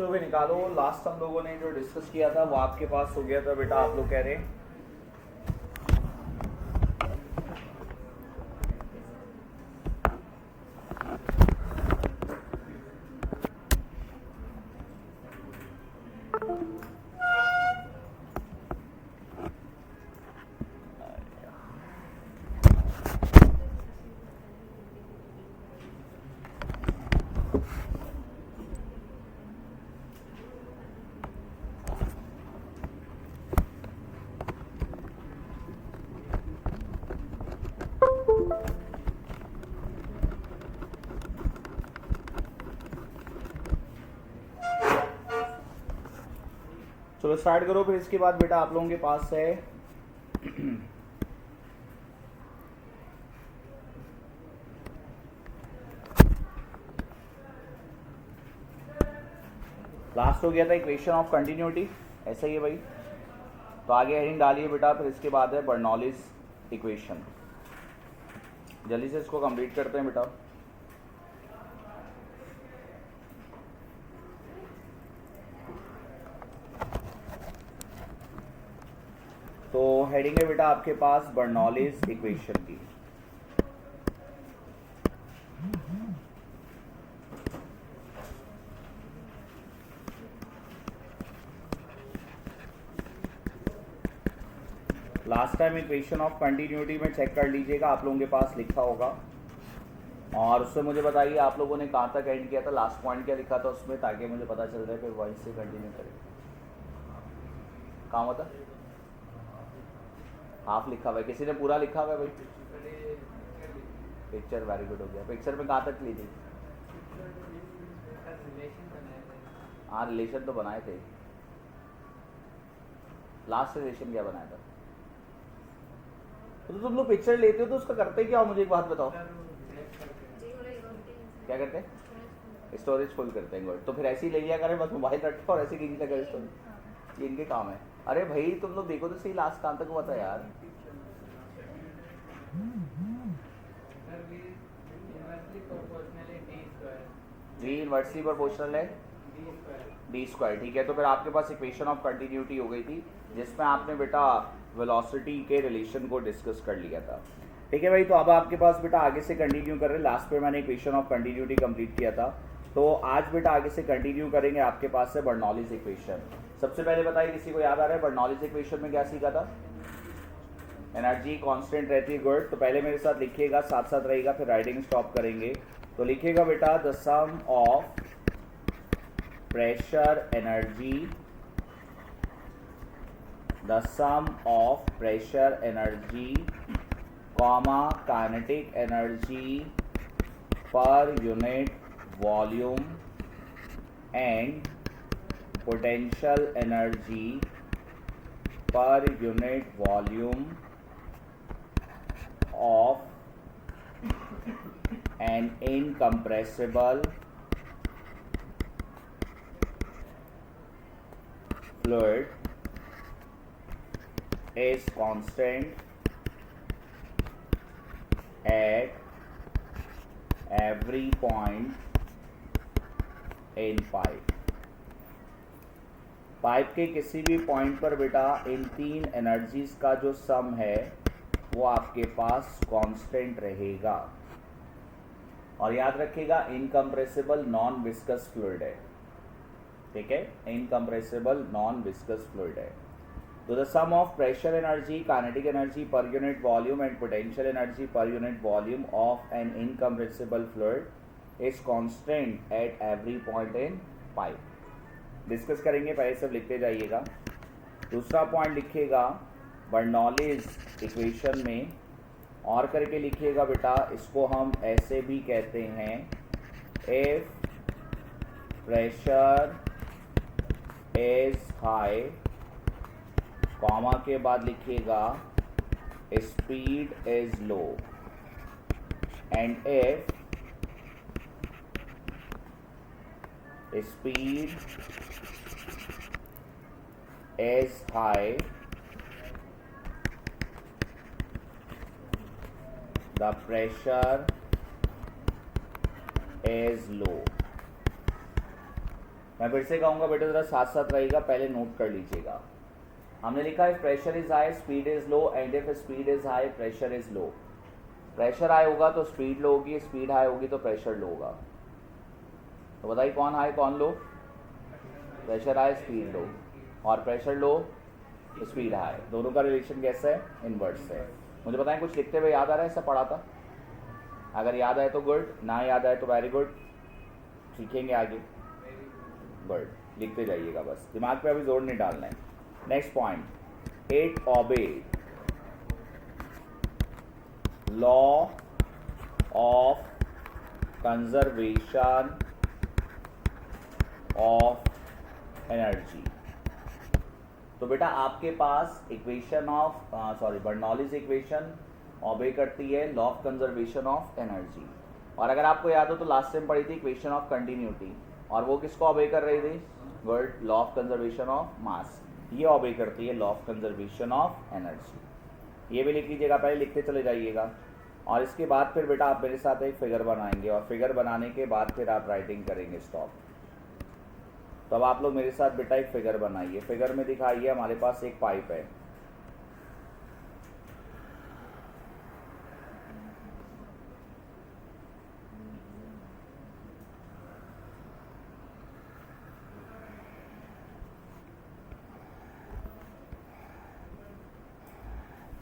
चलो भाई निकालो। लास्ट हम लोगों ने जो डिस्कस किया था वो आपके पास हो गया था बेटा, आप लोग कह रहे हैं। चलो स्टार्ट करो। फिर इसके बाद बेटा आप लोगों के पास है लास्ट हो गया था इक्वेशन ऑफ कंटिन्यूटी, ऐसा ही है भाई। तो आगे हेडिंग डालिए बेटा। फिर इसके बाद है बर्नौलीज इक्वेशन। जल्दी से इसको कंप्लीट करते हैं बेटा। तो हेडिंग है बेटा आपके पास बर्नौलीज इक्वेशन की। Last time equation of continuity में चेक कर लीजिएगा, आप लोगों के पास लिखा होगा। और उससे मुझे बताइए आप लोगों ने कहाँ तक एंड किया था, लास्ट पॉइंट क्या लिखा था उसमें, ताकि मुझे पता चल जाए फिर वहीं से कंटिन्यू करें। कहाँ होता हाफ लिखा हुआ है, किसी ने पूरा लिखा हुआ है भाई? पिक्चर वेरी गुड हो गया। पिक्चर में कहाँ तक ली थी? हाँ रिलेशन तो बनाए थे। लास्ट रिलेशन क्या बनाया था? तो तुम लोग पिक्चर लेते हो तो उसका करते क्या हो, मुझे एक बात बताओ। क्या करते हैं? स्टोरेज फुल करते हैं। गुड। तो फिर ऐसे ही ले लिया करें, बस मोबाइल रखो और ऐसे खींच लिया करें स्टोरेज। ये इनके काम है। अरे भाई तुम लोग देखो तो सही, लास्ट कहाँ तक हुआ था यार। जी इनवर्सली प्रोपोर्शनल है डी स्क्वायर। ठीक है, तो फिर आपके पास इक्वेशन ऑफ कंटिन्यूटी हो गई थी जिसमें आपने बेटा वेलोसिटी के रिलेशन को डिस्कस कर लिया था। ठीक है भाई, तो अब आपके पास बेटा आगे से कंटिन्यू कर रहे हैं। लास्ट पे मैंने इक्वेशन ऑफ कंटिन्यूटी कंप्लीट किया था, तो आज बेटा आगे से कंटिन्यू करेंगे। आपके पास है बर्नौलीज इक्वेशन। सबसे पहले बताइए किसी को याद आ रहा है बर्नौलीज इक्वेशन में क्या सीखा था? एनर्जी कांस्टेंट रहती है। गुड। तो पहले मेरे साथ लिखिएगा, साथ साथ रहेगा, फिर राइटिंग स्टॉप करेंगे। तो लिखिएगा बेटा the sum of pressure energy, the sum of pressure energy comma kinetic energy per unit volume and potential energy per unit volume of an incompressible fluid is constant at every point in pipe। Pipe के किसी भी point पर बेटा इन तीन energies का जो सम है वो आपके पास कांस्टेंट रहेगा। और याद रखिएगा इनकम्प्रेसिबल नॉन विस्कस फ्लूइड है। ठीक है, इनकम्प्रेसिबल नॉन विस्कस फ्लूइड है। तो the sum of pressure energy, kinetic energy per unit volume and potential energy per unit volume of an incompressible fluid is constant at every point in pipe. Discuss करेंगे, पहले सब लिखते जाइएगा। दूसरा point लिखिएगा Bernoulli's equation में और करके लिखिएगा बेटा, इसको हम ऐसे भी कहते हैं if pressure is high, comma के बाद लिखिएगा speed is low, and if speed is high, the pressure is low। मैं फिर से कहूँगा बेटा ज़रा साथ साथ रहेगा, पहले नोट कर लीजिएगा। हमने लिखा है pressure is high speed is low, and if speed is high pressure is low. Pressure high होगा तो स्पीड लो होगी, स्पीड हाई होगी तो प्रेशर लो होगा। तो बताइए कौन हाई कौन लो? प्रेशर हाई स्पीड लो, और प्रेशर लो स्पीड हाई। दोनों का रिलेशन कैसा है? इनवर्स है। मुझे बताएं कुछ लिखते हुए याद आ रहा है? ऐसा पढ़ा था? अगर याद आए तो गुड, ना याद आए तो वेरी गुड, सीखेंगे आगे। गुड, लिखते जाइएगा, बस दिमाग पे अभी जोर नहीं डालना है। Next point, it obeyed law of conservation of energy. तो बेटा आपके पास equation of Bernoulli's equation obey करती है law of conservation of energy. और अगर आपको याद हो तो लास्ट टाइम पढ़ी थी इक्वेशन ऑफ कंटिन्यूटी, और वो किसको ओबे कर रही थी? Word law of conservation of mass. ये ओबे करती है law of conservation of energy. ये भी लिख लीजिएगा, पहले लिखते चले जाइएगा। और इसके बाद फिर बेटा आप मेरे साथ एक फिगर बनाएंगे, और फिगर बनाने के बाद फिर आप राइटिंग करेंगे स्टॉप। तो अब आप लोग मेरे साथ बेटा एक फिगर बनाइए। फिगर में दिखाइए हमारे पास एक पाइप है,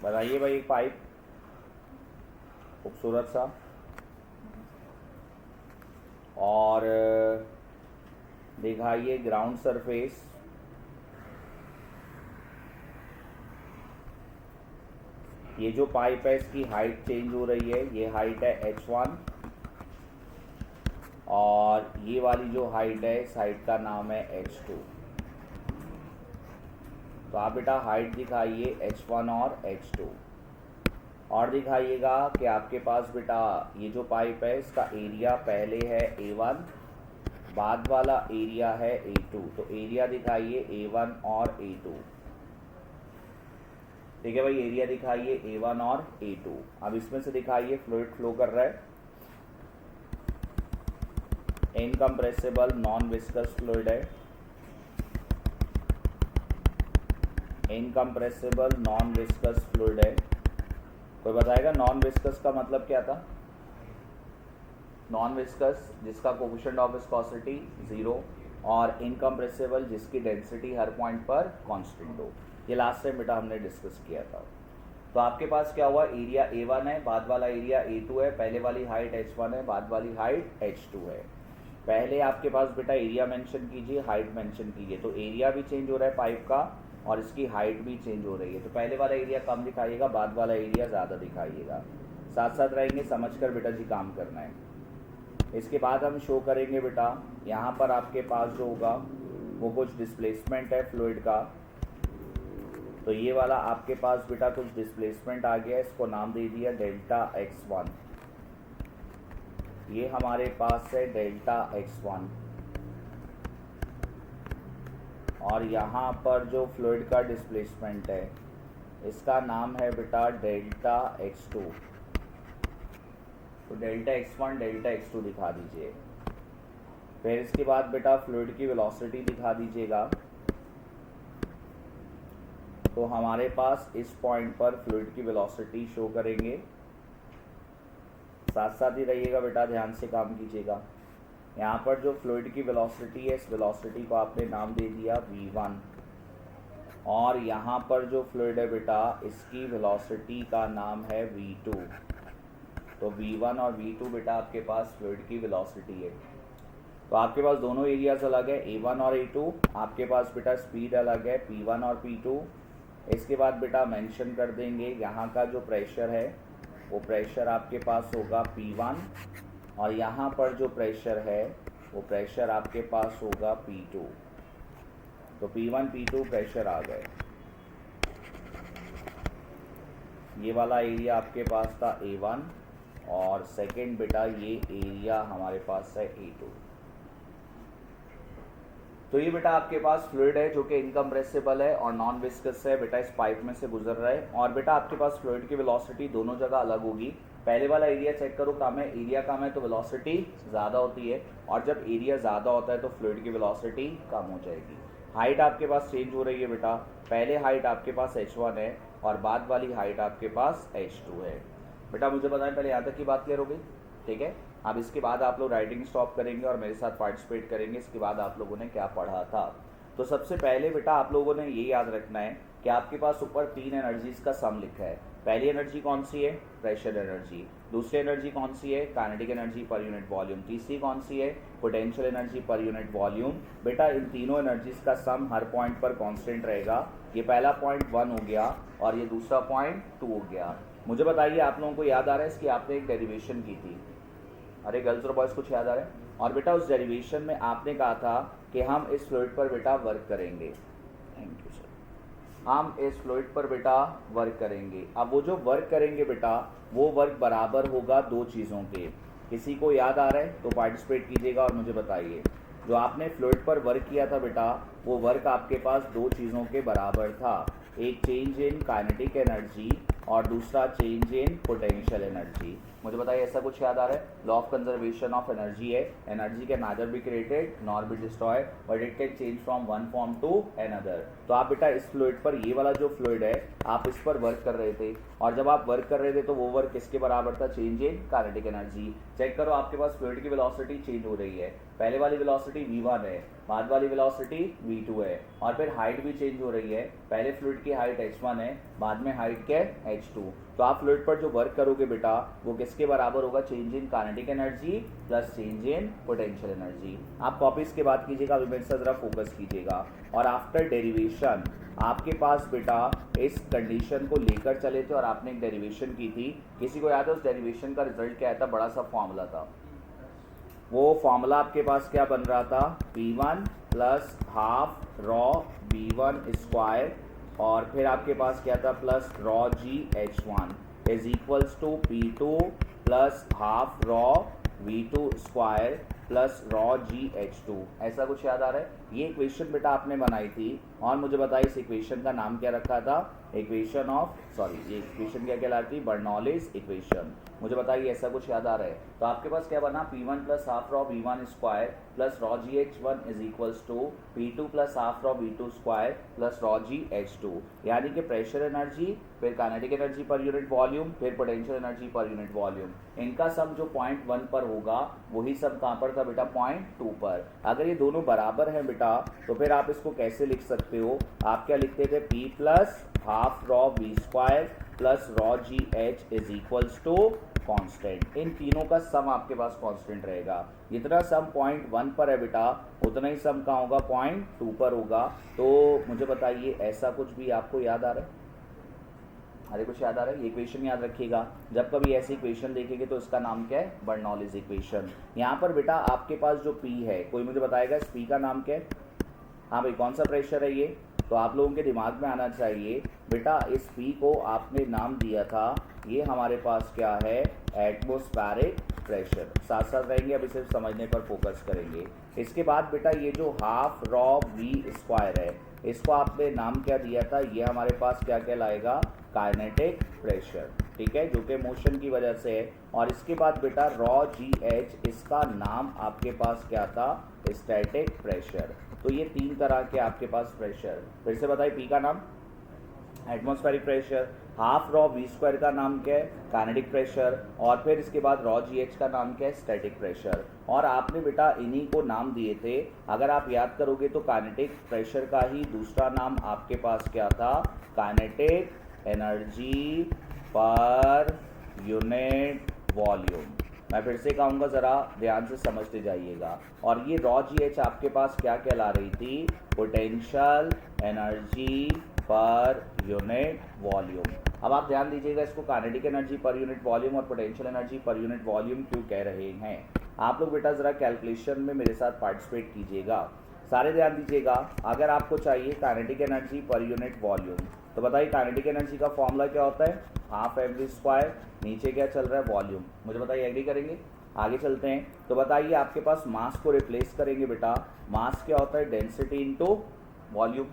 बनाइए भाई एक पाइप खूबसूरत सा, और दिखाइए ग्राउंड सरफेस। ये जो पाइप है इसकी हाइट चेंज हो रही है, ये हाइट है h1, और ये वाली जो हाइट है इस हाइट का नाम है h2। तो आप बेटा हाइट दिखाइए h1 और h2, और दिखाइएगा कि आपके पास बेटा ये जो पाइप है इसका एरिया पहले है A1, बाद वाला एरिया है A2। तो एरिया दिखाइए A1 और A2। ठीक है भाई, एरिया दिखाइए A1 और A2। अब इसमें से दिखाइए फ्लूइड फ्लो कर रहा है, इनकम्प्रेसिबल नॉन विस्कस फ्लूइड है, इनकम्प्रेसिबल नॉन विस्कस फ्लूइड है। कोई बताएगा नॉन विस्कस का मतलब क्या था? नॉन विस्कस जिसका कोफिशिएंट ऑफ विस्कोसिटी 0, और इनकम्प्रेसिबल जिसकी डेंसिटी हर पॉइंट पर कांस्टेंट हो। ये लास्ट टाइम बेटा हमने डिस्कस किया था। तो आपके पास क्या हुआ? एरिया A1 है, बाद वाला एरिया A2 है, पहले वाली हाइट h1 है, बाद वाली हाइट h2 है। पहले आपके पास बेटा एरिया मेंशन कीजिए, हाइट मेंशन कीजिए। तो एरिया भी चेंज हो रहा है पाइप का, और इसकी हाइट भी चेंज हो रही है। तो पहले वाला एरिया कम दिखाइएगा, बाद वाला एरिया ज़्यादा दिखाइएगा। साथ साथ रहेंगे, समझ कर बेटा जी काम करना है। इसके बाद हम शो करेंगे बेटा यहाँ पर आपके पास जो होगा वो कुछ डिस्प्लेसमेंट है फ्लूइड का। तो ये वाला आपके पास बेटा कुछ डिस्प्लेसमेंट आ गया, इसको नाम दे दिया डेल्टा x1। ये हमारे पास है डेल्टा x1, और यहाँ पर जो फ्लूइड का डिस्प्लेसमेंट है इसका नाम है बेटा डेल्टा x2। तो डेल्टा x1 डेल्टा x2 दिखा दीजिए। फिर इसके बाद बेटा फ्लूइड की वेलोसिटी दिखा दीजिएगा। तो हमारे पास इस पॉइंट पर फ्लूइड की वेलोसिटी शो करेंगे। साथ साथ ही रहिएगा बेटा, ध्यान से काम कीजिएगा। यहाँ पर जो फ्लूइड की वेलोसिटी है इस वेलोसिटी को आपने नाम दे दिया v1, और यहाँ पर जो फ्लूइड है बेटा इसकी वेलोसिटी का नाम है v2। तो v1 और v2 बेटा आपके पास फ्लूइड की वेलोसिटी है। तो आपके पास दोनों एरियाज अलग है, a1 और a2। आपके पास बेटा स्पीड अलग है, p1 और p2। इसके बाद बेटा मेंशन कर देंगे यहाँ का जो प्रेशर है वो प्रेशर आपके पास होगा p1, और यहाँ पर जो प्रेशर है वो प्रेशर आपके पास होगा p2। तो p1 p2 प्रेशर आ गए। ये वाला एरिया आपके पास था a1, और सेकंड बेटा ये एरिया हमारे पास है a2। तो ये बेटा आपके पास फ्लूइड है जो कि इनकम्प्रेसिबल है और नॉन विस्कस है, बेटा इस पाइप में से गुजर रहा है। और बेटा आपके पास फ्लूइड की वेलोसिटी दोनों जगह अलग होगी। पहले वाला एरिया चेक करो कम है, एरिया कम है तो वेलोसिटी ज़्यादा होती है, और जब एरिया ज़्यादा होता है तो फ्लूइड की वेलोसिटी कम हो जाएगी। हाइट आपके पास चेंज हो रही है बेटा, पहले हाइट आपके पास h1 है और बाद वाली हाइट आपके पास h2 है। बेटा मुझे बताएं पहले यहाँ तक की बात क्लियर हो गई? ठीक है, अब इसके बाद आप लोग राइटिंग स्टॉप करेंगे और मेरे साथ पार्टिसिपेट करेंगे। इसके बाद आप लोगों ने क्या पढ़ा था, तो सबसे पहले बेटा आप लोगों ने ये याद रखना है कि आपके पास ऊपर 3 एनर्जीज का सम लिखा है। पहली एनर्जी कौन सी है? Pressure energy. दूसरी एनर्जी कौन सी है? Kinetic energy per unit volume. तीसरी कौन सी है? Potential energy per unit volume. बेटा इन तीनों एनर्जीज का सम हर पॉइंट पर कांस्टेंट रहेगा। ये पहला पॉइंट 1 हो गया और ये दूसरा पॉइंट 2 हो गया। मुझे बताइए आप लोगों को याद आ रहा है इसकी आपने एक डेरिवेशन की थी? अरे गर्ल्स और बॉयज़ कुछ याद आ रहा है? और बेटा उस डेरिवेशन में आपने कहा था कि हम इस फ्लूइड पर बेटा वर्क करेंगे। Thank you sir. हम इस फ्लूइड पर बेटा वर्क करेंगे। अब वो जो वर्क करेंगे बेटा वो वर्क बराबर होगा दो चीज़ों के। किसी को याद आ रहा है तो पार्टिसिपेट कीजिएगा और मुझे बताइए। जो आपने फ्लूइड पर वर्क किया था बेटा वो वर्क आपके पास दो चीज़ों के बराबर था, एक चेंज इन काइनेटिक एनर्जी और दूसरा चेंज इन पोटेंशियल एनर्जी। मुझे बताइए ऐसा कुछ याद आ रहा है? Law of conservation of energy है, energy can neither be created nor be destroyed but it can change from one form to another. तो आप बेटा इस फ्लूइड पर, ये वाला जो फ्लूइड है आप इस पर वर्क कर रहे थे, और जब आप वर्क कर रहे थे तो वो वर्क किसके बराबर था? Change in kinetic energy. Check करो आपके पास फ्लूइड की वेलोसिटी चेंज हो रही है, पहले वाली वेलोसिटी v1 है, बाद वाली वेलोसिटी v2 है, और फिर हाइट भी चेंज हो रही है, पहले फ्लूइड की हाइट h1 है, बाद में हाइट क्या है? h2। तो आप फ्लूइड पर जो वर्क करोगे बेटा वो किसके बराबर होगा? Change in kinetic energy plus change in potential energy. आप कॉपीज के बाद कीजिएगा, अभी मेरे साथ जरा फोकस कीजिएगा। और आफ्टर डेरिवेशन आपके पास बेटा इस कंडीशन को लेकर चले थे और आपने एक डेरिवेशन की थी। किसी को याद है उस डेरिवेशन का रिजल्ट क्या था? बड़ा सा फॉर्मूला था। वो फॉर्मूला आपके पास क्या बन रहा था? P1 plus half rho V1 square, और फिर आपके पास क्या था? Plus rho GH1 is equals to P2 plus half rho V2 square plus rho GH2। ऐसा कुछ याद आ रहा है? ये इक्वेशन बेटा आपने बनाई थी, और मुझे बताइए इस इक्वेशन का नाम क्या रखा था? इक्वेशन ऑफ, सॉरी ये इक्वेशन क्या कहलाती है? Bernoulli's equation. मुझे बताइए ऐसा कुछ याद आ रहा है? तो आपके पास क्या बना? P1 plus half rho V1 square plus rho GH1 is equals to P2 plus half rho V2 square plus rho GH2। यानी कि प्रेशर एनर्जी, फिर kinetic energy per unit volume, फिर potential energy per unit volume, इनका sum जो point 1 पर होगा वही सम कहाँ पर था बेटा? पॉइंट 2 पर। अगर ये दोनों बराबर हैं बेटा तो फिर आप इसको कैसे लिख सकते हो? आप क्या लिखते थे? P plus half rho V square plus rho GH is equals to constant. इन तीनों का सम आपके पास कांस्टेंट रहेगा। जितना सम पॉइंट 1 पर है बेटा उतना ही सम कहाँ होगा? पॉइंट 2 पर होगा। तो मुझे बताइए ऐसा कुछ भी आपको याद आ रहा है? अरे कुछ याद आ रहा है? ये इक्वेशन याद रखिएगा, जब कभी ऐसी इक्वेशन देखेंगे तो इसका नाम क्या है? Bernoulli's equation. यहाँ पर बेटा आपके पास जो P है, कोई मुझे बताएगा इस P का नाम क्या है? हाँ भाई कौन सा प्रेशर है ये? तो आप लोगों के दिमाग में आना चाहिए बेटा इस P को आपने नाम दिया था, ये हमारे पास क्या है? Atmospheric pressure. साथ साथ रहेंगे, अभी सिर्फ समझने पर फोकस करेंगे। इसके बाद बेटा ये जो हाफ रॉ V स्क्वायर है इसको आपने नाम क्या दिया था? ये हमारे पास क्या कहलाएगा? Kinetic pressure. ठीक है, जो कि मोशन की वजह से है। और इसके बाद बेटा रॉ GH, इसका नाम आपके पास क्या था? Static pressure. तो ये 3 तरह के आपके पास प्रेशर। फिर से बताइए, P का नाम atmospheric pressure, half rho V square का नाम क्या है? काइनेटिक प्रेशर, और फिर इसके बाद रॉ GH का नाम क्या है? Static pressure. और आपने बेटा इन्हीं को नाम दिए थे, अगर आप याद करोगे तो काइनेटिक प्रेशर का ही दूसरा नाम आपके पास क्या था? Kinetic energy per unit volume. मैं फिर से कहूँगा, ज़रा ध्यान से समझते जाइएगा। और ये रॉ GH आपके पास क्या कहला रही थी? Potential energy per unit volume. अब आप ध्यान दीजिएगा, इसको kinetic energy per unit volume और potential energy per unit volume क्यों कह रहे हैं? आप लोग बेटा ज़रा कैलकुलेशन में मेरे साथ पार्टिसिपेट कीजिएगा, सारे ध्यान दीजिएगा। अगर आपको चाहिए kinetic energy per unit volume तो बताइए काइनेटिक एनर्जी का फॉर्मूला क्या होता है? हाफ mv स्क्वायर, नीचे क्या चल रहा है? वॉल्यूम। मुझे बताइए, एग्री करेंगे? आगे चलते हैं। तो बताइए आपके पास मास को रिप्लेस करेंगे बेटा, मास क्या होता है? Density into volume.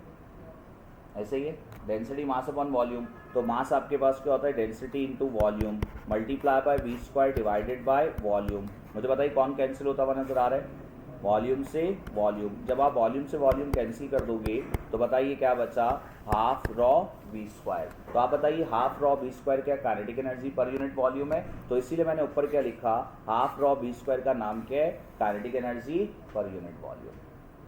ऐसे ही है, डेंसिटी मास अपॉन वॉल्यूम। तो मास आपके पास क्या होता है, density into volume multiply by V square divided by volume. मुझे बताइए कौन कैंसिल होता हुआ नजर आ रहा है, वॉल्यूम से वॉल्यूम। जब आप वॉल्यूम से वॉल्यूम कैंसिल कर दोगे तो बताइए क्या बचा, हाफ रॉ वी स्क्वायर। तो आप बताइए हाफ रॉ वी स्क्वायर क्या kinetic energy per unit volume है, तो इसीलिए मैंने ऊपर क्या लिखा, हाफ रॉ वी स्क्वायर का नाम क्या है, kinetic energy per unit volume.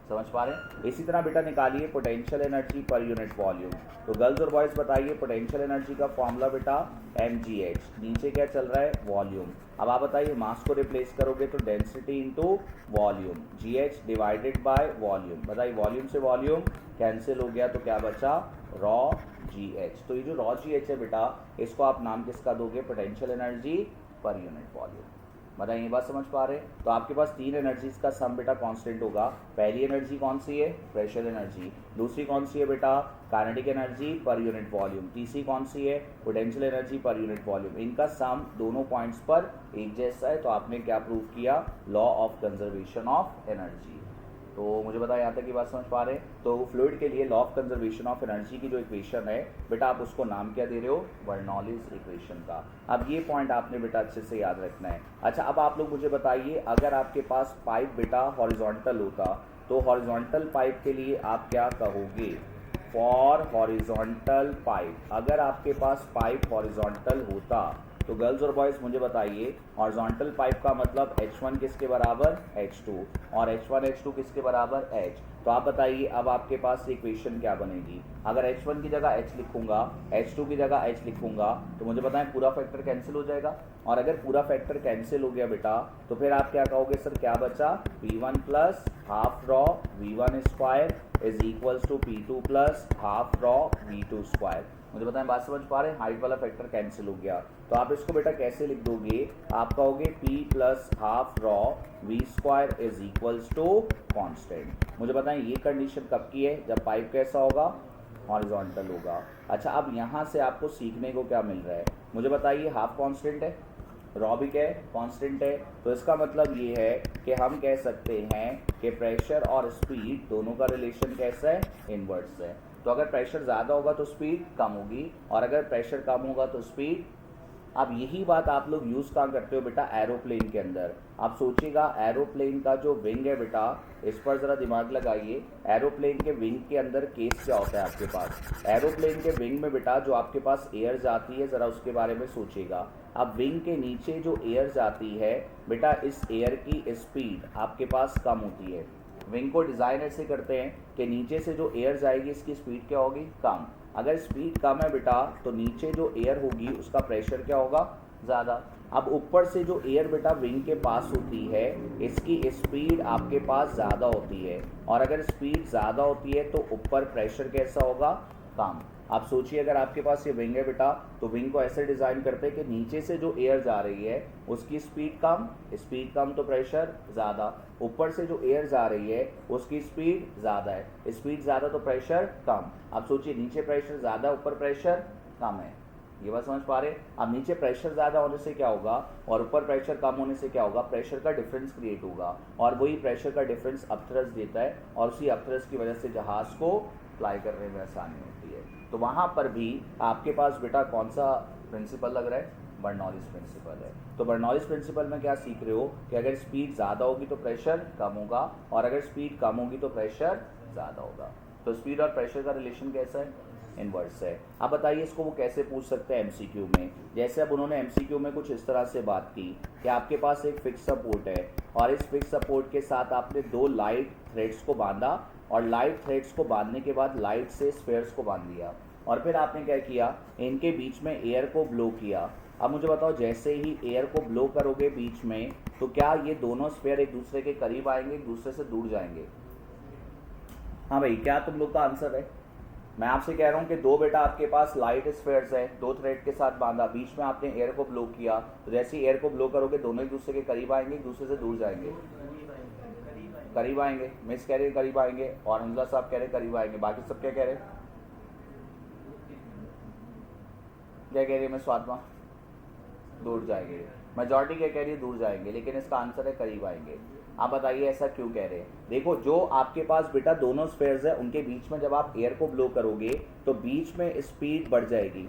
समझ पा रहे हैं। इसी तरह बेटा निकालिए potential energy per unit volume. तो गर्ल्स और बॉयज बताइए पोटेंशियल एनर्जी का फॉर्मूला बेटा mgh, नीचे क्या चल रहा है, वॉल्यूम। अब आप बताइए मास को रिप्लेस करोगे तो density into volume, gh divided by volume. बताइए वॉल्यूम से वॉल्यूम कैंसिल हो गया तो क्या बचा, रॉ gh। तो ये जो रॉ gh है बेटा, इसको आप नाम किसका दोगे, potential energy per unit volume. बताइए ये बात समझ पा रहे हैं। तो आपके पास तीन एनर्जीज का सम बेटा कांस्टेंट होगा। पहली एनर्जी कौन सी है, प्रेशर एनर्जी। दूसरी कौन सी है बेटा, kinetic energy per unit volume. तीसरी कौन सी है, potential energy per unit volume. इनका सम दोनों पॉइंट्स पर एक जैसा है। तो आपने क्या प्रूव किया, law of conservation of energy. तो मुझे बताया यहाँ तक की बात समझ पा रहे हैं। तो फ्लूइड के लिए law of conservation of energy की जो इक्वेशन है बेटा, आप उसको नाम क्या दे रहे हो, बर्नौलीज इक्वेशन का। अब ये पॉइंट आपने बेटा अच्छे से याद रखना है। अच्छा अब आप लोग मुझे बताइए, अगर आपके पास पाइप बेटा हॉरिजॉन्टल होता तो हॉरिजॉन्टल पाइप के लिए आप क्या कहोगे, फॉर हॉरिजॉन्टल पाइप। अगर आपके पास पाइप हॉरिजॉन्टल होता तो गर्ल्स और बॉयज़ मुझे बताइए, हॉरिजॉन्टल पाइप का मतलब H1 किसके बराबर, H2, और H1 H2 किसके बराबर, H। तो आप बताइए अब आपके पास इक्वेशन क्या बनेगी। अगर H1 की जगह H लिखूंगा, H2 की जगह H लिखूंगा, तो मुझे बताएं पूरा फैक्टर कैंसिल हो जाएगा। और अगर पूरा फैक्टर कैंसिल हो गया बेटा, तो फिर आप क्या कहोगे, सर क्या बचा, P1 plus half rho V1 square is equals to P2 plus half rho V2 square. मुझे बताएं बात समझ पा रहे हैं, हाइट वाला फैक्टर कैंसिल हो गया। तो आप इसको बेटा कैसे लिख दोगे, आप कहोगे P plus half rho V square is equals to constant. मुझे बताएं ये कंडीशन कब की है, जब पाइप कैसा होगा, हॉरिजॉन्टल होगा। अच्छा अब यहाँ से आपको सीखने को क्या मिल रहा है, मुझे बताइए हाफ कॉन्स्टेंट है, रॉ भी क्या है, कांस्टेंट है। तो इसका मतलब ये है कि हम कह सकते हैं कि प्रेशर और स्पीड दोनों का रिलेशन कैसा है, इनवर्स है। तो अगर प्रेशर ज़्यादा होगा तो स्पीड कम होगी, और अगर प्रेशर कम होगा तो स्पीड। अब यही बात आप लोग यूज़ कहाँ करते हो बेटा, एरोप्लेन के अंदर। आप सोचिएगा एरोप्लेन का जो विंग है बेटा, इस पर ज़रा दिमाग लगाइए। एरोप्लेन के विंग के अंदर केस क्या होता है आपके पास, एरोप्लेन के विंग में बेटा जो आपके पास एयर जाती है, ज़रा उसके बारे में सोचिएगा। अब विंग के नीचे जो एयर जाती है बेटा, इस एयर की स्पीड आपके पास कम होती है। विंग को डिज़ाइन ऐसे करते हैं कि नीचे से जो एयर जाएगी इसकी स्पीड क्या होगी, कम। अगर स्पीड कम है बेटा तो नीचे जो एयर होगी उसका प्रेशर क्या होगा, ज़्यादा। अब ऊपर से जो एयर बेटा विंग के पास होती है, इसकी स्पीड आपके पास ज़्यादा होती है, और अगर स्पीड ज़्यादा होती है तो ऊपर प्रेशर कैसा होगा, कम। आप सोचिए अगर आपके पास ये विंग है बेटा, तो विंग को ऐसे डिज़ाइन करते हैं कि नीचे से जो एयर जा रही है उसकी स्पीड कम तो प्रेशर ज़्यादा, ऊपर से जो एयर जा रही है उसकी स्पीड ज़्यादा है, स्पीड ज़्यादा तो प्रेशर कम। आप सोचिए नीचे प्रेशर ज़्यादा, ऊपर प्रेशर कम है, ये बात समझ पा रहे हैं। अब नीचे प्रेशर ज़्यादा होने से क्या होगा और ऊपर प्रेशर कम होने से क्या होगा, प्रेशर का डिफरेंस क्रिएट होगा, और वही प्रेशर का डिफरेंस अपथ्रस्ट देता है, और उसी अपथ्रस्ट की वजह से जहाज़ को फ्लाई करने में आसानी होती है। तो वहाँ पर भी आपके पास बेटा कौन सा प्रिंसिपल लग रहा है, बर्नौलीज प्रिंसिपल है। तो बर्नौलीज प्रिंसिपल में क्या सीख रहे हो कि अगर स्पीड ज़्यादा होगी तो प्रेशर कम होगा, और अगर स्पीड कम होगी तो प्रेशर ज़्यादा होगा। तो स्पीड और प्रेशर का रिलेशन कैसा है, इनवर्स है। अब बताइए इसको वो कैसे पूछ सकते हैं एमसीक्यू में। जैसे अब उन्होंने एमसीक्यू में कुछ इस तरह से बात की कि आपके पास एक फिक्स सपोर्ट है, और इस फिक्स सपोर्ट के साथ आपने दो लाइट थ्रेड्स को बांधा, और लाइट थ्रेड्स को बांधने के बाद लाइट से स्फेयर्स को बांध दिया, और फिर आपने क्या किया, इनके बीच में एयर को ब्लो किया। अब मुझे बताओ जैसे ही एयर को ब्लो करोगे बीच में, तो क्या ये दोनों स्फेयर एक दूसरे के करीब आएंगे, एक दूसरे से दूर जाएंगे। हाँ भाई, क्या तुम लोग का आंसर है। मैं आपसे कह रहा हूँ कि दो बेटा आपके पास लाइट स्फेयर्स है, दो थ्रेड के साथ बांधा, बीच में आपने एयर को ब्लो किया, तो जैसे ही एयर को ब्लो करोगे दोनों एक दूसरे के करीब आएंगे, एक दूसरे से दूर जाएंगे, करीब आएंगे। मिस कह रहे करीब आएंगे, और हमजा साहब कह रहे करीब आएंगे, बाकी सब क्या कह रहे, क्या कह रही है, मैं स्वात्मा दूर जाएंगे, मेजॉरिटी क्या कह रही है, दूर जाएंगे, लेकिन इसका आंसर है करीब आएंगे। आप बताइए ऐसा क्यों कह रहे हैं? देखो, जो आपके पास बेटा दोनों स्फेयर्स है उनके बीच में जब आप एयर को ब्लो करोगे तो बीच में स्पीड बढ़ जाएगी,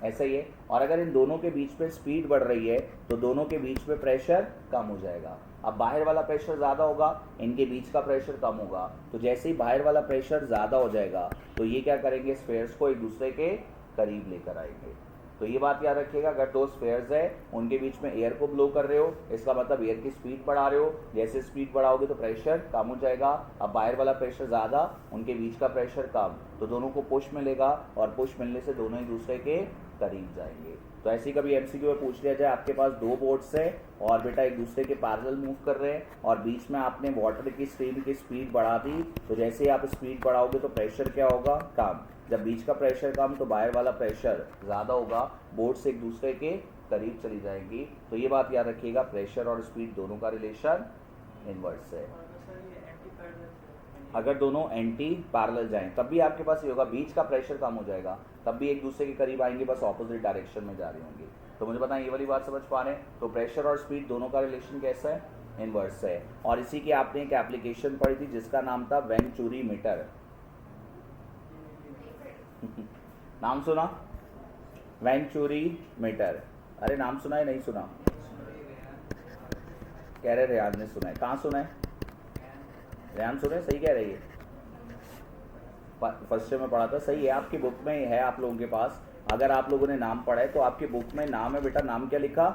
ऐसा ही है। और अगर इन दोनों के बीच में स्पीड बढ़ रही है तो दोनों के बीच में प्रेशर कम हो जाएगा। अब बाहर वाला प्रेशर ज़्यादा होगा, इनके बीच का प्रेशर कम होगा, तो जैसे ही बाहर वाला प्रेशर ज़्यादा हो जाएगा तो ये क्या करेंगे, स्फेयर्स को एक दूसरे के करीब लेकर आएंगे। तो ये बात याद रखिएगा, अगर दो स्फेयर्स है उनके बीच में एयर को ब्लो कर रहे हो, इसका मतलब एयर की स्पीड बढ़ा रहे हो, जैसे स्पीड बढ़ाओगे तो प्रेशर कम हो जाएगा। अब बाहर वाला प्रेशर ज़्यादा, उनके बीच का प्रेशर कम, तो दोनों को पुश मिलेगा और पुश मिलने से दोनों एक दूसरे के करीब जाएंगे। तो ऐसे कभी एमसीक्यू में पूछ लिया जाए, आपके पास दो बोट्स है और बेटा एक दूसरे के पैरेलल मूव कर रहे हैं और बीच में आपने वाटर की स्ट्रीम की स्पीड बढ़ा दी, तो जैसे ही आप स्पीड बढ़ाओगे तो प्रेशर क्या होगा, कम। जब बीच का प्रेशर कम तो बाहर वाला प्रेशर ज़्यादा होगा, बोट्स एक दूसरे के करीब चली जाएंगी। तो ये बात याद रखिएगा, प्रेशर और स्पीड दोनों का रिलेशन इनवर्स है। अगर दोनों एंटी पैरेलल जाएं तब भी आपके पास ये होगा, बीच का प्रेशर कम हो जाएगा, तब भी एक दूसरे के करीब आएंगे, बस ऑपोजिट डायरेक्शन में जा रही होंगी। तो मुझे बताएं, ये वाली बात समझ पा रहे हैं? तो प्रेशर और स्पीड दोनों का रिलेशन कैसा है, इनवर्स है। और इसी की आपने एक एप्लीकेशन पढ़ी थी जिसका नाम था वेंचुरी मीटर। नाम सुना, वेंचुरी मीटर? अरे नाम सुना है, नहीं सुना? कह रहे रेहान ने सुना है, कहाँ सुना है? रेहान सुना है, सही कह रही है, फर्स्ट में पढ़ा था, सही है, आपकी बुक में है आप लोगों के पास। अगर आप लोगों ने नाम पढ़ा है तो आपकी बुक में नाम है बेटा, नाम क्या लिखा?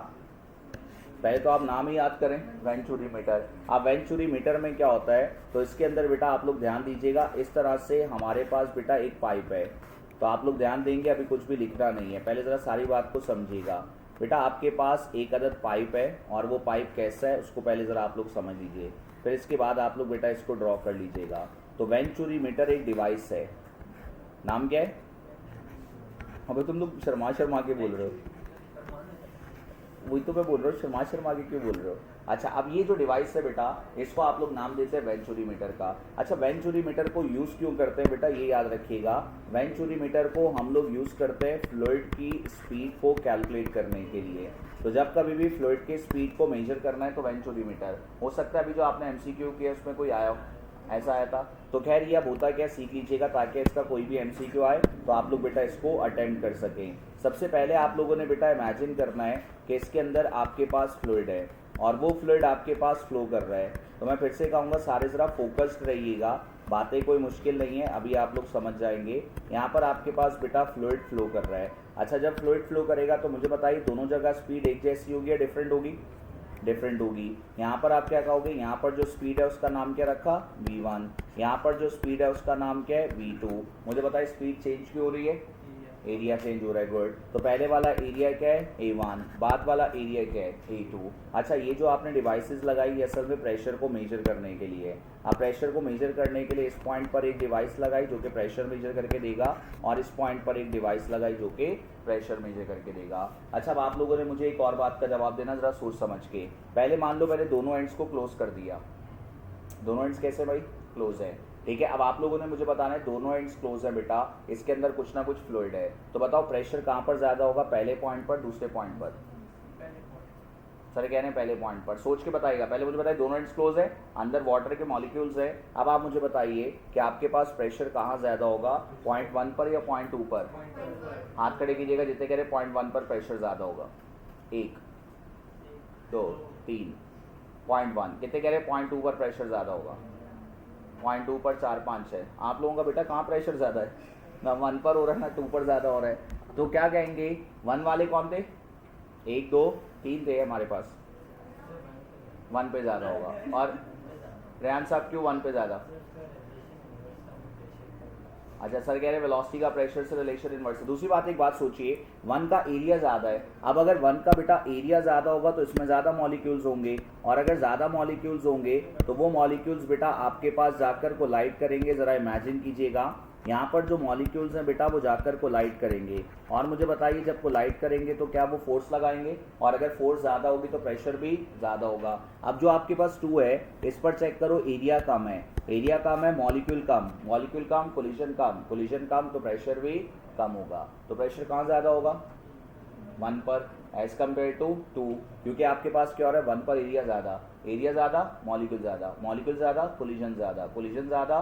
पहले तो आप नाम ही याद करें, वेंचुरी मीटर। अब वेंचुरी मीटर में क्या होता है, तो इसके अंदर बेटा आप लोग ध्यान दीजिएगा, इस तरह से हमारे पास बेटा एक पाइप है, तो आप लोग ध्यान देंगे, अभी कुछ भी लिखना नहीं है, पहले ज़रा सारी बात को समझिएगा। बेटा आपके पास एक अदद पाइप है और वो पाइप कैसा है उसको पहले ज़रा आप लोग समझ लीजिए, फिर इसके बाद आप लोग बेटा इसको ड्रॉ कर लीजिएगा। तो वेंचुरी मीटर एक डिवाइस है, नाम क्या है? अबे तुम लोग शर्मा शर्मा के बोल रहे हो, वही तो मैं बोल रहा हूँ, शर्मा शर्मा के क्यों बोल रहे हो? अच्छा, अब ये जो डिवाइस है बेटा, इसको आप लोग नाम देते हैं वेंचुरी मीटर का। अच्छा, वेंचुरी मीटर को यूज़ क्यों करते हैं बेटा, ये याद रखिएगा, वेंचुरी मीटर को हम लोग यूज़ करते हैं फ्लूइड की स्पीड को कैलकुलेट करने के लिए। तो जब कभी भी फ्लूइड की स्पीड को मेजर करना है तो वेंचुरी मीटर, हो सकता है अभी जो आपने एमसीक्यू किया उसमें कोई आया हो, ऐसा आया था, तो खैर ये अब होता क्या, सीख लीजिएगा ताकि इसका कोई भी एमसीक्यू आए तो आप लोग बेटा इसको अटेंड कर सकें। सबसे पहले आप लोगों ने बेटा इमेजिन करना है कि इसके अंदर आपके पास फ्लूइड है और वो फ्लूइड आपके पास फ्लो कर रहा है। तो मैं फिर से कहूँगा, सारे ज़रा फोकस्ड रहिएगा, बातें कोई मुश्किल नहीं है, अभी आप लोग समझ जाएंगे। यहाँ पर आपके पास बेटा फ्लूइड फ्लो कर रहा है। अच्छा, जब फ्लूइड फ्लो करेगा तो मुझे बताइए दोनों जगह स्पीड एक जैसी होगी या डिफरेंट होगी? डिफरेंट होगी। यहाँ पर आप क्या कहोगे, यहाँ पर जो स्पीड है उसका नाम क्या रखा, v1, यहाँ पर जो स्पीड है उसका नाम क्या है, v2। मुझे बताइए स्पीड चेंज क्यों हो रही है, एरिया चेंज हो रहा है, गुड। तो पहले वाला एरिया क्या है, a1, बाद वाला एरिया क्या है, a2। अच्छा, ये जो आपने डिवाइसेस लगाई है असल में प्रेशर को मेजर करने के लिए। अब प्रेशर को मेजर करने के लिए इस पॉइंट पर एक डिवाइस लगाई जो कि प्रेशर मेजर करके देगा और इस पॉइंट पर एक डिवाइस लगाई जो कि प्रेशर मेजर करके देगा। अच्छा, अब आप लोगों ने मुझे एक और बात का जवाब देना ज़रा सोच समझ के। पहले मान लो मैंने दोनों एंड्स को क्लोज कर दिया, दोनों एंड्स कैसे भाई, क्लोज है, ठीक है। अब आप लोगों ने मुझे बताना है दोनों एंड्स क्लोज है बेटा, इसके अंदर कुछ ना कुछ फ्लूइड है, तो बताओ प्रेशर कहाँ पर ज़्यादा होगा, पहले पॉइंट पर, दूसरे पॉइंट पर? सर कह रहे हैं पहले पॉइंट पर, सोच के बताइएगा। पहले मुझे बताइए दोनों एंड्स क्लोज है, अंदर वाटर के मॉलिक्यूल्स है। अब आप मुझे बताइए कि आपके पास प्रेशर कहाँ ज़्यादा होगा, पॉइंट 1 पर या पॉइंट 2 पर? हाथ खड़े कीजिएगा जितने कह रहे पॉइंट 1 पर प्रेशर ज़्यादा होगा। 1 2 3, पॉइंट 1। कितने कह रहे पॉइंट 2 पर प्रेशर ज़्यादा होगा? पॉइंट 2 पर 4 5 है। आप लोगों का बेटा कहाँ प्रेशर ज़्यादा है, ना 1 पर हो रहा है ना 2 पर ज़्यादा हो रहा है। तो क्या कहेंगे, 1 वाले कौन थे, 1 2 3 थे हमारे पास, 1 पे ज़्यादा होगा। और रेहान साहब क्यों 1 पे ज़्यादा? अच्छा, सर कह रहे वेलोसिटी का प्रेशर से रिलेशन इनवर्स है। दूसरी बात, एक बात सोचिए, 1 का एरिया ज़्यादा है। अब अगर 1 का बेटा एरिया ज़्यादा होगा तो इसमें ज़्यादा मॉलिक्यूल्स होंगे, और अगर ज़्यादा मॉलिक्यूल्स होंगे तो वो मॉलिक्यूल्स बेटा आपके पास जाकर कोलाइड करेंगे। ज़रा इमेजिन कीजिएगा, यहाँ पर जो मॉलिक्यूल्स हैं बेटा वो जाकर कोलाइड करेंगे, और मुझे बताइए जब कोलाइड करेंगे तो क्या वो फोर्स लगाएंगे, और अगर फोर्स ज़्यादा होगी तो प्रेशर भी ज़्यादा होगा। अब जो आपके पास 2 है इस पर चेक करो, एरिया कम है, एरिया कम है, मॉलिक्यूल कम, मॉलिक्यूल कम, कोलिजन कम, कोलिजन कम, तो प्रेशर भी कम होगा। तो प्रेशर कहाँ ज़्यादा होगा, 1 पर एज कम्पेयर टू 2, क्योंकि आपके पास क्या हो रहा है, 1 पर एरिया ज़्यादा, एरिया ज़्यादा, मॉलिक्यूल ज़्यादा, मॉलिक्यूल ज़्यादा, कोलिजन ज़्यादा, कोलिजन ज़्यादा,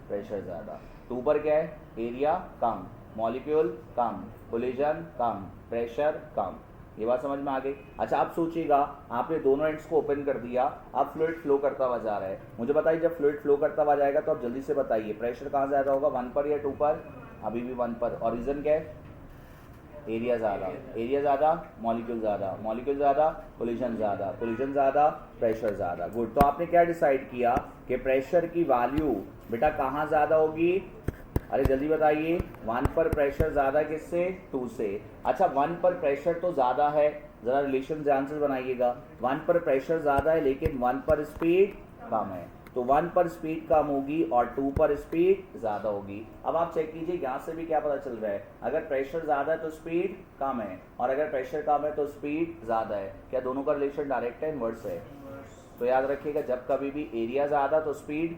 प्रेशर ज़्यादा। तो ऊपर क्या है, एरिया कम, मॉलिक्यूल कम, कोलिजन कम, प्रेशर कम। ये बात समझ में आ गई। अच्छा आप सोचिएगा, आपने दोनों एंड्स को ओपन कर दिया, अब फ्लूइड फ्लो करता हुआ जा रहा है। मुझे बताइए जब फ्लूइड फ्लो करता हुआ जाएगा तो आप जल्दी से बताइए प्रेशर कहाँ ज़्यादा होगा, 1 पर या 2 पर? अभी भी 1 पर। और रीज़न क्या है, एरिया ज़्यादा, एरिया ज़्यादा, मॉलिक्यूल ज़्यादा, मॉलिक्यूल ज़्यादा, कोलिजन ज़्यादा, कोलिजन ज़्यादा, प्रेशर ज़्यादा। गुड। तो आपने क्या डिसाइड किया कि प्रेशर की वैल्यू बेटा कहाँ ज़्यादा होगी? अरे जल्दी बताइए, 1 पर प्रेशर ज़्यादा किससे? 2 से। अच्छा 1 पर प्रेशर तो ज़्यादा है, ज़रा रिलेशन ध्यान से बनाइएगा। 1 पर प्रेशर ज़्यादा है लेकिन 1 पर स्पीड कम है, तो 1 पर स्पीड कम होगी और 2 पर स्पीड ज़्यादा होगी। अब आप चेक कीजिए यहाँ से भी क्या पता चल रहा है, अगर प्रेशर ज़्यादा है तो स्पीड कम है, और अगर प्रेशर कम है तो स्पीड ज़्यादा है। क्या दोनों का रिलेशन डायरेक्ट है, इनवर्स है? तो याद रखिएगा, जब कभी भी एरिया ज़्यादा तो स्पीड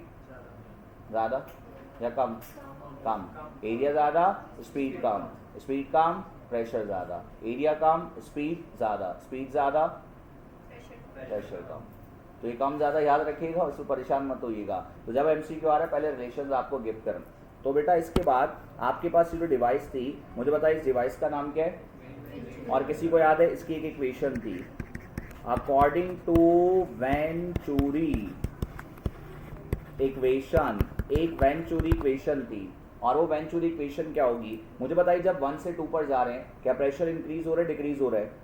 ज़्यादा या कम? कम। एरिया ज़्यादा, स्पीड कम, स्पीड कम, प्रेशर ज़्यादा, एरिया कम, स्पीड ज़्यादा, स्पीड ज़्यादा, प्रेशर कम। तो ये कम ज़्यादा याद रखिएगा, उसमें परेशान मत होइएगा। तो जब एमसीक्यू आ रहा है पहले रिलेशंस आपको गिव करना। तो बेटा इसके बाद आपके पास ये जो डिवाइस थी, मुझे बताइए इस डिवाइस का नाम क्या है? और किसी को याद है इसकी एक इक्वेशन थी, अकॉर्डिंग टू वेंचुरी इक्वेशन, एक वेंचुरी इक्वेशन थी। और वो वेंचुरी इक्वेशन क्या होगी? मुझे बताइए जब 1 से 2 पर जा रहे हैं क्या प्रेशर इंक्रीज हो रहा है, डिक्रीज हो रहा है?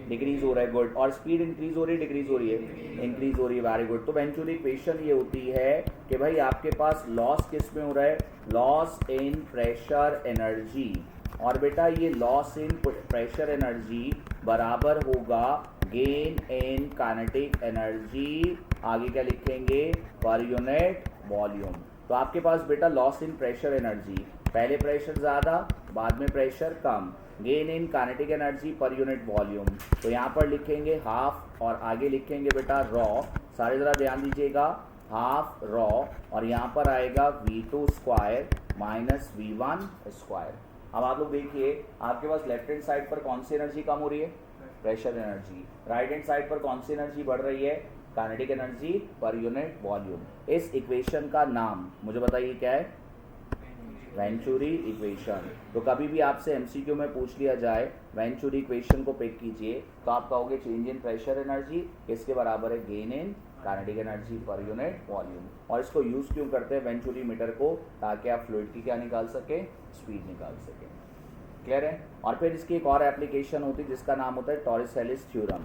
डिक्रीज हो रहा है। गुड। और स्पीड इंक्रीज हो रही है, डिक्रीज हो रही है? इंक्रीज हो रही है। Very good. तो वेंचुरी इक्वेशन ये होती है कि भाई आपके पास लॉस किस में हो रहा है, लॉस इन प्रेशर एनर्जी। और बेटा ये लॉस इन प्रेशर एनर्जी बराबर होगा गेन इन काइनेटिक एनर्जी, आगे क्या लिखेंगे, पर यूनिट वॉल्यूम। तो आपके पास बेटा लॉस इन प्रेशर एनर्जी, पहले प्रेशर ज़्यादा बाद में pressure come, gain in kinetic energy per unit volume. तो यहाँ पर लिखेंगे हाफ और आगे लिखेंगे बेटा रॉ, सारे ज़रा ध्यान दीजिएगा, हाफ रॉ और यहाँ पर आएगा V2 square minus V1 square. अब आप लोग देखिए आपके पास लेफ्ट हैंड साइड पर कौन सी एनर्जी कम हो रही है, pressure energy, right hand side पर कौन सी एनर्जी बढ़ रही है, kinetic energy per unit volume. इस इक्वेशन का नाम मुझे बताइए क्या है, वेंचुरी इक्वेशन। तो कभी भी आपसे एमसीक्यू में पूछ लिया जाए वेंचुरी इक्वेशन को पिक कीजिए तो आप कहोगे चेंज इन प्रेशर एनर्जी किसके बराबर है, gain in kinetic energy per unit volume. और इसको यूज़ क्यों करते हैं वेंचुरी मीटर को, ताकि आप फ्लूइड की क्या निकाल सके, स्पीड निकाल सके। क्लियर है? और फिर इसकी एक और एप्लीकेशन होती है जिसका नाम होता है टॉरिसेलिस थ्योरम,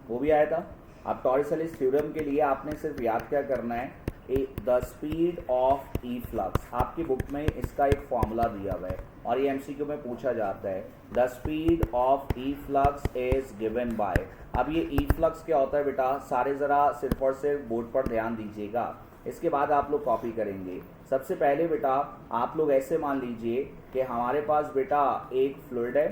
वो भी आया था। अब टॉरिसेलिस थ्योरम के लिए आपने सिर्फ याद क्या करना है, the speed of E flux. आपकी बुक में इसका एक फॉर्मूला दिया हुआ है और ये एमसीक्यू में पूछा जाता है, the speed of E flux is given by. अब ये ई फ्लक्स क्या होता है बेटा, सारे ज़रा सिर्फ और सिर्फ बोर्ड पर ध्यान दीजिएगा, इसके बाद आप लोग कॉपी करेंगे। सबसे पहले बेटा आप लोग ऐसे मान लीजिए कि हमारे पास बेटा एक फ्लूइड है,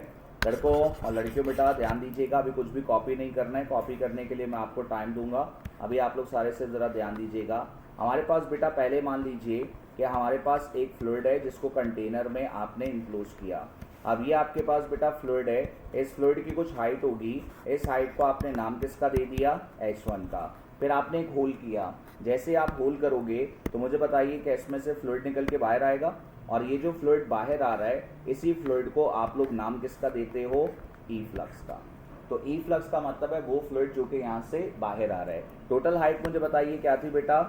लड़कों और लड़कियों बेटा ध्यान दीजिएगा, अभी कुछ भी कॉपी नहीं करना है, कॉपी करने के लिए मैं आपको टाइम दूंगा, अभी आप लोग सारे से ज़रा ध्यान दीजिएगा। हमारे पास बेटा पहले मान लीजिए कि हमारे पास एक फ्लूइड है जिसको कंटेनर में आपने इंक्लोज किया। अब ये आपके पास बेटा फ्लूइड है, इस फ्लूइड की कुछ हाइट होगी, इस हाइट को आपने नाम किसका दे दिया, h1 का। फिर आपने एक होल किया, जैसे आप होल करोगे तो मुझे बताइए कि इसमें से फ्लूइड निकल के बाहर आएगा, और ये जो फ्लूइड बाहर आ रहा है इसी फ्लूइड को आप लोग नाम किसका देते हो, ई फ्लक्स का। तो ई फ्लक्स का मतलब है वो फ्लूइड जो कि यहाँ से बाहर आ रहा है। टोटल हाइट मुझे बताइए क्या थी बेटा,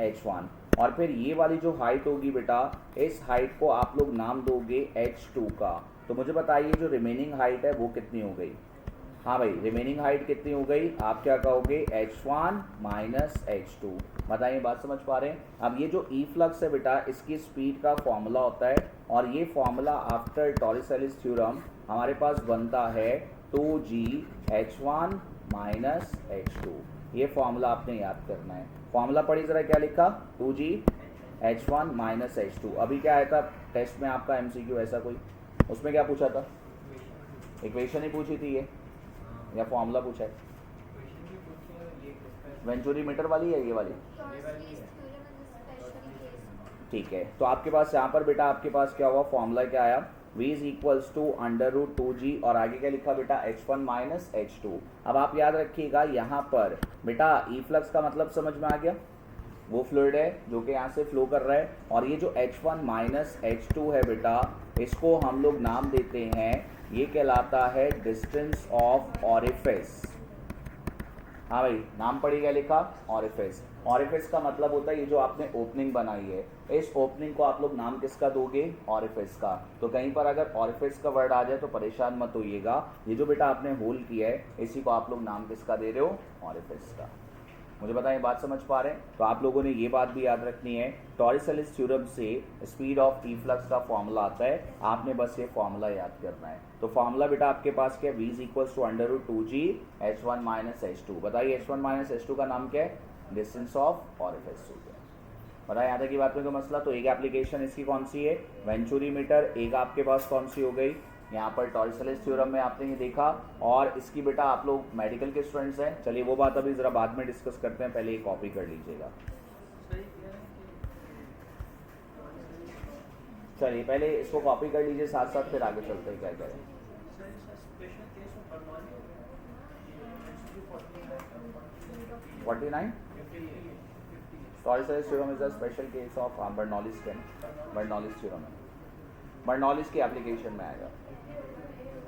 h1। और फिर ये वाली जो हाइट होगी बेटा, इस हाइट को आप लोग नाम दोगे h2 का। तो मुझे बताइए जो रिमेनिंग हाइट है वो कितनी हो गई, हाँ भाई रिमेनिंग हाइट कितनी हो गई, आप क्या कहोगे, h1 माइनस h2। बताइए बात समझ पा रहे हैं? अब ये जो ई फ्लक्स है बेटा इसकी स्पीड का फॉर्मूला होता है, और ये फॉर्मूला आफ्टर टॉरिसेलिस थ्योरम हमारे पास बनता है 2g h1 माइनस h2। ये फॉर्मूला आपने याद करना है। फॉर्मूला पढ़िए ज़रा, क्या लिखा, 2g h1 माइनस h2। अभी क्या आया था टेस्ट में आपका एमसीक्यू ऐसा कोई, उसमें क्या पूछा था, इक्वेशन ही पूछी थी ये या फॉर्मूला पूछा है, वेंचुरी मीटर वाली है ये वाली, ठीक है। तो आपके पास यहाँ पर बेटा आपके पास क्या हुआ, फॉर्मूला क्या आया, v is equals to √2g और आगे क्या लिखा बेटा h1 माइनस h2। अब आप याद रखिएगा यहाँ पर बेटा इफ्लक्स का मतलब समझ में आ गया, वो फ्लूइड है जो कि यहाँ से फ्लो कर रहा है, और ये जो h1 माइनस h2 है बेटा, इसको हम लोग नाम देते हैं, ये कहलाता है डिस्टेंस ऑफ ऑरिफिस। हाँ भाई, नाम पढ़िएगा लिखा ऑरिफिस। ऑरिफिस का मतलब होता है ये जो आपने ओपनिंग बनाई है, इस ओपनिंग को आप लोग नाम किसका दोगे, ऑरिफिस का। तो कहीं पर अगर ऑरिफिस का वर्ड आ जाए तो परेशान मत होइएगा, ये जो बेटा आपने होल किया है इसी को आप लोग नाम किसका दे रहे हो, ऑरिफिस का। मुझे बताएं बात समझ पा रहे हैं? तो आप लोगों ने ये बात भी याद रखनी है, टॉरिसलिस थ्योरम से स्पीड ऑफ इफ्लक्स का फॉर्मूला आता है, आपने बस ये फॉर्मूला याद करना है। तो फॉर्मूला बेटा आपके पास क्या है, v is equals to √2g h1 minus h2। बताइए h1 माइनस h2 का नाम क्या है, डिस्टेंस ऑफ ऑरिफिस हो गया। बताइए यहाँ तक की बात में कोई मसला? तो एक एप्लीकेशन इसकी कौन सी है, वेंचुरी मीटर। एक आपके पास कौन सी हो गई, यहाँ पर टॉरिसलिस थ्योरम में आपने ये देखा, और इसकी बेटा आप लोग मेडिकल के स्टूडेंट्स हैं, चलिए वो बात अभी ज़रा बाद में डिस्कस करते हैं, पहले ये कॉपी कर लीजिएगा। चलिए पहले इसको कॉपी कर लीजिए, साथ साथ फिर आगे चलते हैं क्या करें। Torricelli's theorem is a special case of Bernoulli's theorem, Bernoulli's की एप्लीकेशन में आएगा।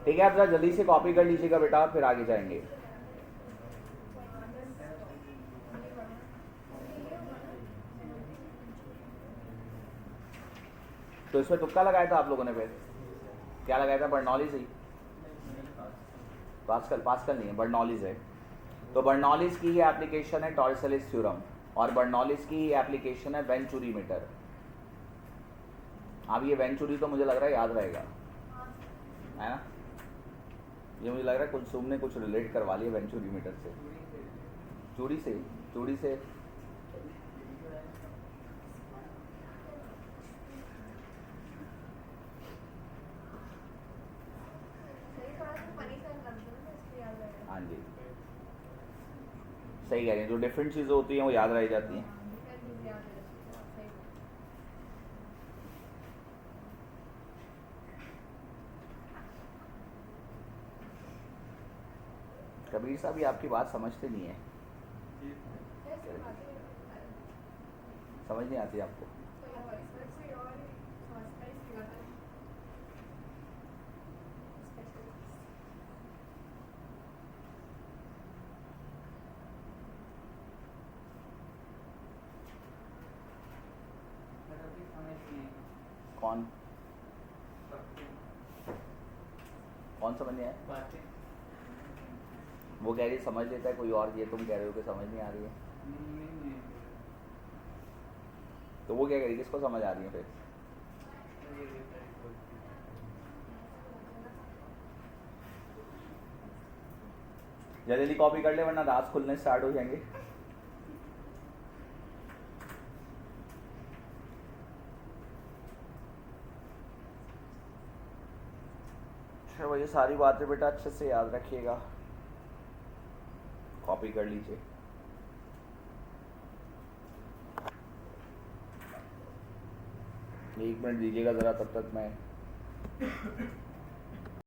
ठीक है, आप जरा जल्दी से कॉपी कर लीजिएगा बेटा, फिर आगे जाएंगे। तो इसमें तुक्का लगाया था आप लोगों ने, फिर क्या लगाया था, बर्नौलीज ही, पास्कल नहीं है, बर्नौलीज है। तो बर्नौलीज की ही एप्लीकेशन है टॉरिसलिस थ्योरम, और बर्नौलीज की ही एप्लीकेशन है वेंचुरी मीटर। अब ये वेंचुरी तो मुझे लग रहा है याद रहेगा, है ना, ये मुझे लग रहा है कुछ तुमने कुछ रिलेट करवा लिया वेंचुरी मीटर से, चूड़ी से हाँ जी, सही कह रही हैं, जो डिफरेंट चीज़ें होती हैं वो याद रह जाती हैं। कबीर साहब ये आपकी बात समझते नहीं है, समझ नहीं आती आपको। कौन समझ नहीं आया? वो कह रही समझ लेता है कोई और, ये तुम कह रहे हो कि समझ नहीं आ रही है, तो वो क्या कह रही, किसको समझ आ रही है फिर? जल्दी कॉपी कर ले वरना दांत खुलने स्टार्ट हो जाएंगे। अच्छा, ये सारी बातें बेटा अच्छे से याद रखिएगा, कॉपी कर लीजिए। एक मिनट दीजिएगा ज़रा, तब तक मैं